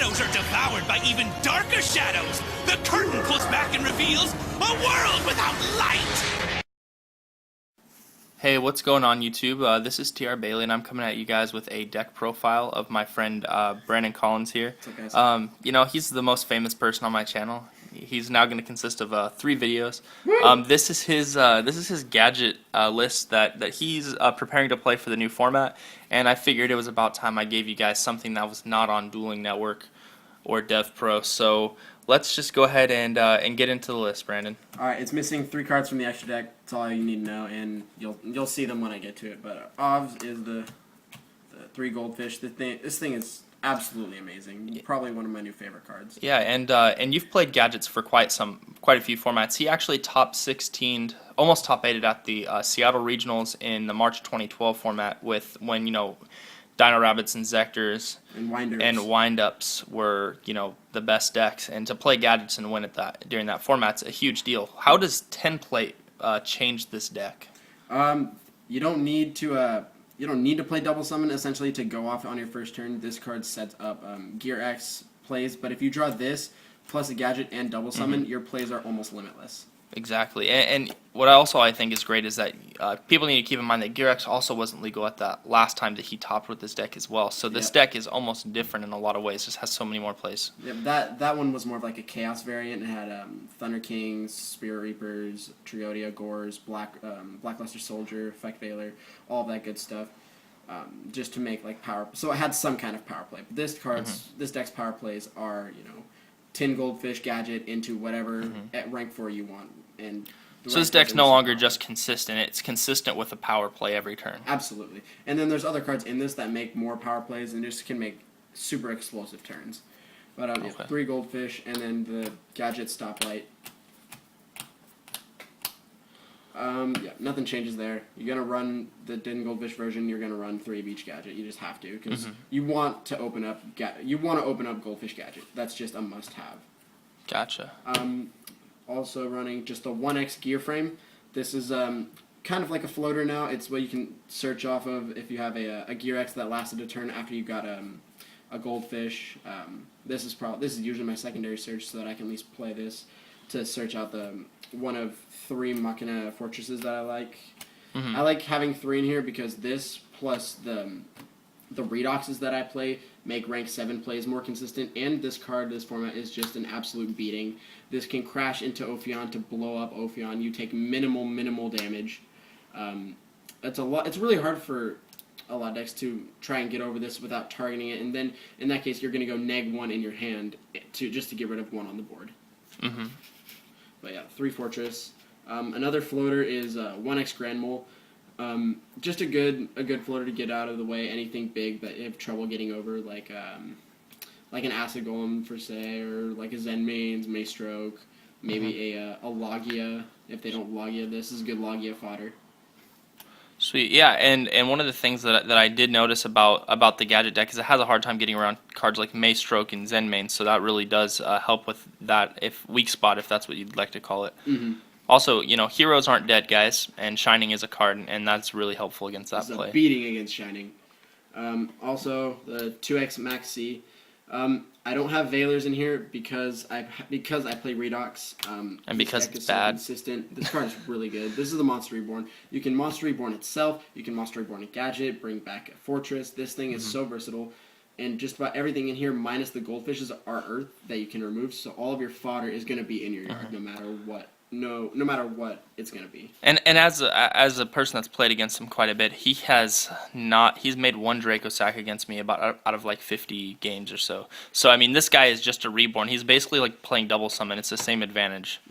shadows are devoured by even darker shadows, the curtain pulls back and reveals a world without light! Hey, what's going on YouTube? This is TR Bailey, and I'm coming at you guys with a deck profile of my friend Brandon Collins here. What's up, guys? You know, he's the most famous person on my channel. He's now going to consist of 3 videos. This is his gadget list that he's preparing to play for the new format, and I figured it was about time I gave you guys something that was not on Dueling Network or DevPro. So let's just go ahead and get into the list, Brandon. All right, it's missing 3 cards from the extra deck. That's all you need to know, and you'll see them when I get to it. But Ovs is the 3 goldfish. This thing is absolutely amazing. Probably one of my new favorite cards. Yeah, and you've played Gadgets for quite a few formats. He actually top 16, almost top 8'd at the Seattle Regionals in the March 2012 format when Dino Rabbits and Zectors and Windups were the best decks, and to play Gadgets and win at during that format's a huge deal. How does 10 plate change this deck? You don't need to play double summon essentially to go off on your first turn. This card sets up Gear X plays, but if you draw this plus a gadget and double summon, your plays are almost limitless. Exactly, and what I think is great is that people need to keep in mind that Gear X also wasn't legal at that last time that he topped with this deck as well. So this deck is almost different in a lot of ways. Just has so many more plays. Yeah, that one was more of like a chaos variant. It had Thunder Kings, Spirit Reapers, Triodia, Gores, Blackluster Soldier, Effect Veiler, all of that good stuff. Just to make like power. So it had some kind of power play. But this deck's power plays are 10 goldfish gadget into whatever at rank 4 you want. And so this deck's no longer just consistent. It's consistent with a power play every turn. Absolutely. And then there's other cards in this that make more power plays and just can make super explosive turns. But okay. 3 goldfish and then the gadget stoplight. Nothing changes there. You're gonna run the 10 goldfish version. You're gonna run 3 of each gadget. You just have to because you want to open up. You want to open up goldfish gadget. That's just a must-have. Gotcha. Also running just a 1x gear frame. This is kind of like a floater now. It's what you can search off of if you have a Gear X that lasted a turn after you got a goldfish. This is usually my secondary search so that I can at least play this to search out the one of 3 Machina fortresses that I like. I like having 3 in here because this plus the redoxes that I play make rank 7 plays more consistent, and this format is just an absolute beating. This can crash into Ophion to blow up Ophion. You take minimal damage. It's really hard for a lot of decks to try and get over this without targeting it, and then in that case you're going to go -1 in your hand just to get rid of 1 on the board. But yeah, 3 fortress. Another floater is 1x Grand Mole. Just a good floater to get out of the way. Anything big that you have trouble getting over, like an Acid Golem per se, or like a Zen Mains, Maystroke, maybe a Logia. If they don't Logia, this is good Logia fodder. Sweet, yeah, and one of the things that I did notice about the gadget deck is it has a hard time getting around cards like Maystroke and Zen Mains, so that really does help with that weak spot, if that's what you'd like to call it. Also, heroes aren't dead, guys, and Shining is a card, and that's really helpful against that play. It's a beating against Shining. Also, the 2x Max C. I don't have Veilers in here because I play Redox. And because it's bad. So consistent. This card is really good. This is the Monster Reborn. You can Monster Reborn itself. You can Monster Reborn a gadget. Bring back a fortress. This thing is so versatile. And just about everything in here, minus the goldfishes, are Earth that you can remove. So all of your fodder is going to be in your yard, no matter what. No matter what it's going to be. And as a person that's played against him quite a bit, he's made 1 Draco sack against me out of like 50 games or so. So I mean, this guy is just a reborn. He's basically like playing double summon. It's the same advantage.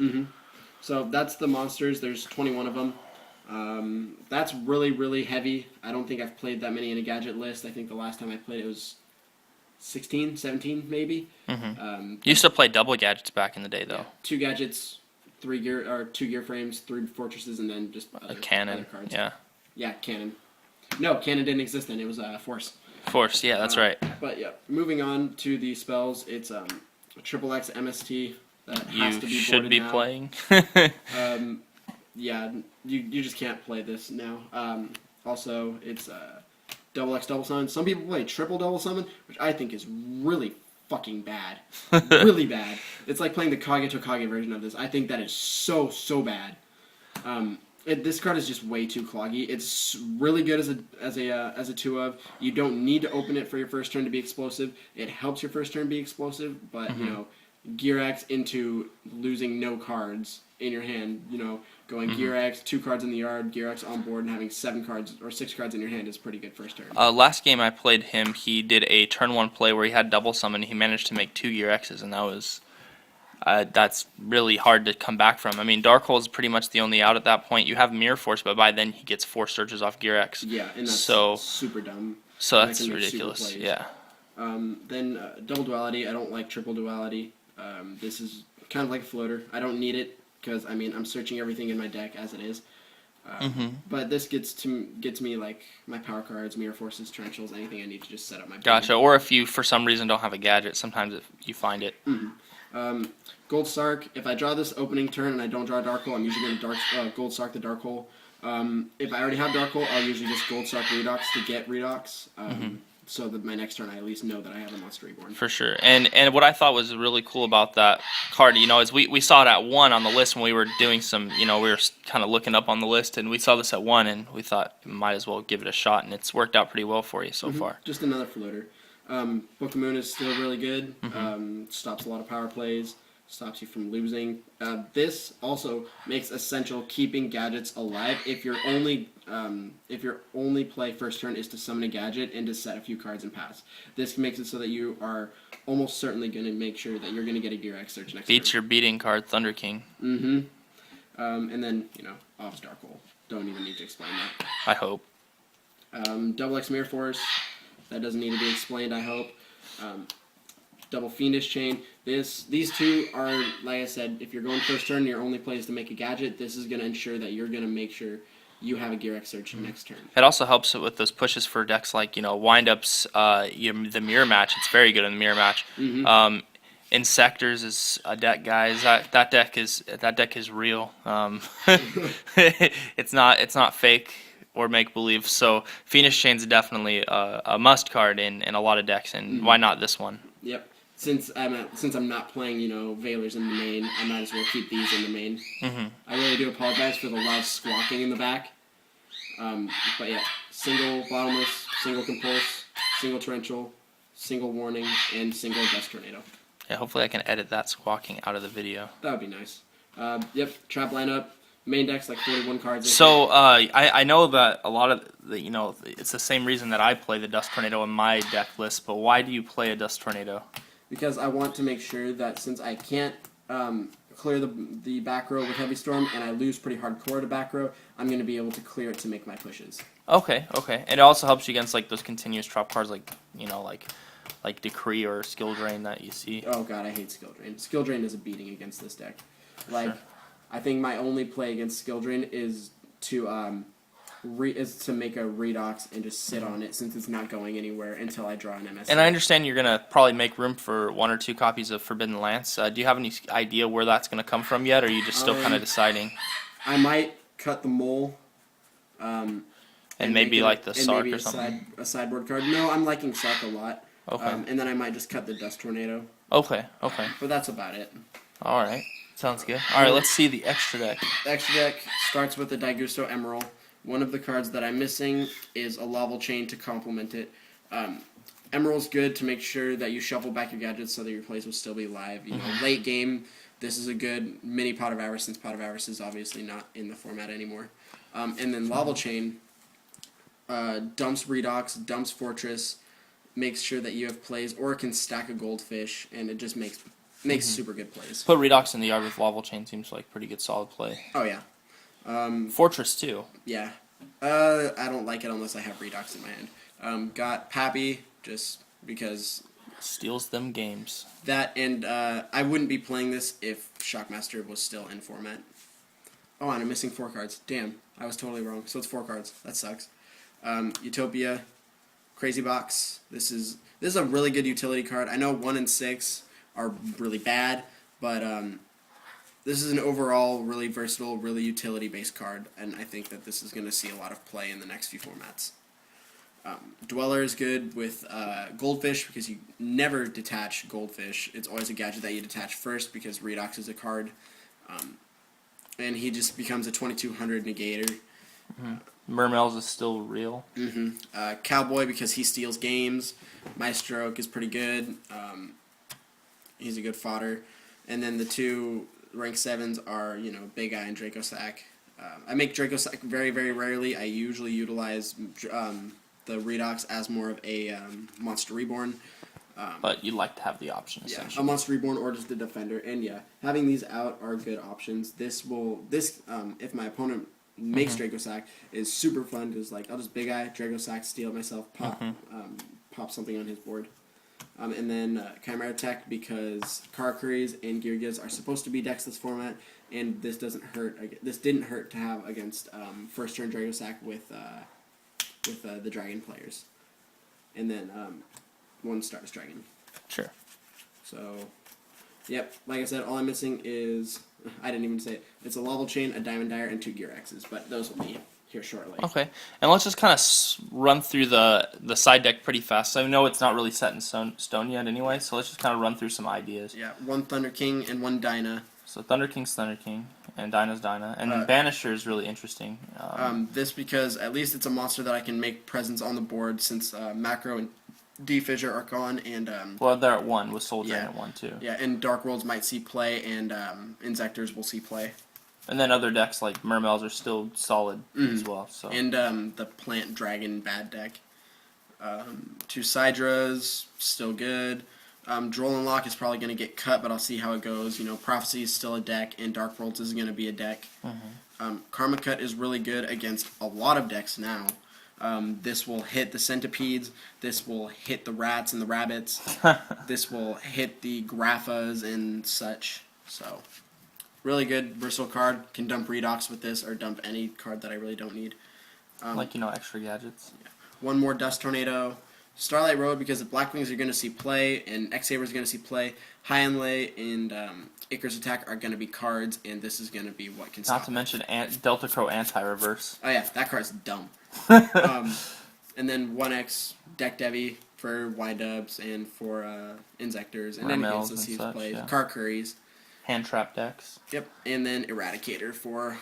So that's the monsters. There's 21 of them. That's really heavy. I don't think I've played that many in a gadget list. I think the last time I played it was 16, 17 maybe. You used to play double gadgets back in the day, though. Yeah, 2 gadgets. 2 gear frames, 3 fortresses, and then just a cannon. Other cards. Yeah, cannon. No, cannon didn't exist then. It was Force. Force, yeah, that's right. But yeah, moving on to the spells, it's triple X MST that has to be should be now. playing. Yeah, you just can't play this now. Also, it's double X double summon. Some people play triple double summon, which I think is really fucking bad. Really bad. It's like playing the Kage to Kage version of this. I think that is so bad. This card is just way too cloggy. It's really good as a 2-of. You don't need to open it for your first turn to be explosive. It helps your first turn be explosive, but you know, Gear X into losing no cards in your hand. You know, going Gear X, 2 cards in the yard, Gear X on board, and having 7 cards or 6 cards in your hand is pretty good first turn. Last game I played him, he did a turn 1 play where he had double summon. He managed to make 2 Gear X's, and that was. That's really hard to come back from. I mean, Dark Hole is pretty much the only out at that point. You have Mirror Force, but by then he gets 4 surges off Gear X. Yeah, and that's super dumb. So that's ridiculous. Yeah. Then Double Duality. I don't like Triple Duality. This is kind of like a floater. I don't need it because I mean I'm searching everything in my deck as it is. But this gets me like my power cards, Mirror Forces, Torrentials, anything I need to just set up my. Gotcha. Or if you for some reason don't have a gadget, sometimes you find it. Gold Sark, if I draw this opening turn and I don't draw a Dark Hole, I'm usually going to Gold Sark the Dark Hole. If I already have Dark Hole, I'll usually just Gold Sark Redox to get Redox, so that my next turn I at least know that I have a Monster Reborn. For sure. And what I thought was really cool about that card, you know, is we saw it at 1 on the list when we were doing some, you know, we were kind of looking up on the list, and we saw this at 1, and we thought might as well give it a shot, and it's worked out pretty well for you so far. Just another floater. Book of Moon is still really good. Stops a lot of power plays. Stops you from losing. This also makes essential keeping gadgets alive. If your only play first turn is to summon a gadget and to set a few cards and pass. This makes it so that you are almost certainly going to make sure that you're going to get a Gear X search next Beats turn. your beating card, Thunder King. And then Off's Dark Hole. Don't even need to explain that. I hope. Double X Mirror Force. That doesn't need to be explained. I hope. Double Fiendish Chain. These two are, like I said, if you're going first turn, your only play is to make a gadget. This is going to ensure that you're going to make sure you have a Gear X search next turn. It also helps with those pushes for decks like, wind-ups, the mirror match. It's very good in the mirror match. Insectors is a deck, guys. That deck is real. It's not fake or make believe. So Fiendish Chain's definitely a must card in a lot of decks, and why not this one? Yep. Since I'm not playing, Veilers in the main, I might as well keep these in the main. I really do apologize for the loud squawking in the back. But yeah, single Bottomless, single Compulse, single Torrential, single Warning, and single Dust Tornado. Yeah, hopefully I can edit that squawking out of the video. That would be nice. Yep, trap lineup. Main deck's like 41 cards. So I know that a lot of it's the same reason that I play the Dust Tornado in my deck list. But why do you play a Dust Tornado? Because I want to make sure that since I can't clear the back row with Heavy Storm and I lose pretty hardcore to back row, I'm going to be able to clear it to make my pushes. Okay. And it also helps you against like those continuous drop cards like Decree or Skill Drain that you see. Oh god, I hate Skill Drain. Skill Drain is a beating against this deck. Like, I think my only play against Skill Drain is to make a Redox and just sit on it since it's not going anywhere until I draw an MS. And I understand you're gonna probably make room for 1 or 2 copies of Forbidden Lance. Do you have any idea where that's gonna come from yet, or are you just still kind of deciding? I might cut the Mole. And maybe like the Sark or something. A sideboard card. No, I'm liking Sark a lot. Okay. And then I might just cut the Dust Tornado. Okay. But that's about it. All right. Sounds good. All right, let's see the extra deck. The extra deck starts with the Daigusto Emerald. One of the cards that I'm missing is a Laval Chain to complement it. Emerald's good to make sure that you shuffle back your gadgets so that your plays will still be live. Late game, this is a good mini Pot of Avarice since Pot of Avarice is obviously not in the format anymore. And then Laval Chain dumps Redox, dumps Fortress, makes sure that you have plays, or it can stack a Goldfish, and it just makes super good plays. Put Redox in the yard with Laval Chain seems like pretty good solid play. Oh yeah. Fortress too. Yeah. I don't like it unless I have Redox in my hand. Got Pappy, just because... Steals them games. That, and I wouldn't be playing this if Shockmaster was still in format. Oh, and I'm missing 4 cards. Damn, I was totally wrong. So it's 4 cards. That sucks. Utopia, Crazy Box. This is a really good utility card. I know 1 and 6 are really bad, but this is an overall really versatile, really utility-based card, and I think that this is going to see a lot of play in the next few formats. Dweller is good with Goldfish because you never detach Goldfish. It's always a gadget that you detach first because Redox is a card. And he just becomes a 2200 negator. Mermel's is still real. Cowboy because he steals games. Maestro is pretty good. He's a good fodder. And then the two rank 7s are, Big Eye and Draco Sack. I make Draco Sack very, very rarely. I usually utilize the Redox as more of a Monster Reborn. But you'd like to have the option, Yeah, essentially. a Monster Reborn or just a Defender. And yeah, having these out are good options. This if my opponent makes Draco Sack, is super fun because I'll just Big Eye, Draco Sack, steal it myself, pop something on his board. And then Chimera Tech because Karakuris and Gyugias are supposed to be decks this format, and this doesn't hurt. This didn't hurt to have against first turn Draco Sack with the Dragon players, and then one Stardust Dragon. Sure. So, yep. Like I said, all I'm missing is I didn't even say it. It's a Lava Chain, a Diamond Dire, and 2 Gear X's, but those will be here shortly. Okay, and let's just kind of run through the side deck pretty fast. So I know it's not really set in stone yet anyway, so let's just kind of run through some ideas. Yeah, 1 Thunder King and 1 Dyna. So Thunder King's Thunder King, and Dyna's Dyna, and then Banisher is really interesting. This because at least it's a monster that I can make presence on the board since Macro and D-Fissure are gone, and well, they're at 1 with Soul Drain yeah. at 1 too. Yeah, and Dark Worlds might see play, and Insectors will see play. And then other decks like Mermels are still solid as well. So And the Plant Dragon bad deck. 2 Sidras, still good. Droll and Lock is probably going to get cut, but I'll see how it goes. Prophecy is still a deck, and Dark Worlds is going to be a deck. Karma Cut is really good against a lot of decks now. This will hit the Centipedes. This will hit the Rats and the Rabbits. This will hit the Graphas and such. So, really good, versatile card. Can dump Redox with this, or dump any card that I really don't need. extra gadgets. Yeah. 1 more Dust Tornado. Starlight Road because the Blackwings are going to see play, and X-Saber is going to see play. High and Lay and Icarus Attack are going to be cards, and this is going to be what can stop. Not to mention Delta Crow Anti-Reverse. Oh yeah, that card's dumb. And then 1X Deck Devi for Y-Dubs and for Insectors, and then Mermels against the and Seas such, plays. yeah. Karakuris. Hand trap decks. Yep, and then Eradicator for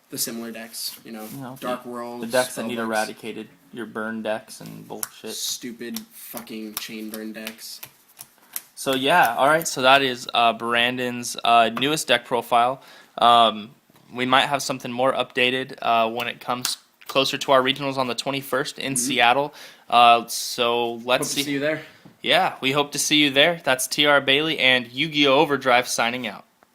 the similar decks. Dark Worlds. The decks that need Spellbooks, eradicated. Your burn decks and bullshit. Stupid fucking chain burn decks. So yeah, alright, so that is Brandon's newest deck profile. We might have something more updated when it comes closer to our regionals on the 21st in Seattle. So let's Hope to see you there. Yeah, we hope to see you there. That's TR Bailey and Yu-Gi-Oh! Overdrive signing out.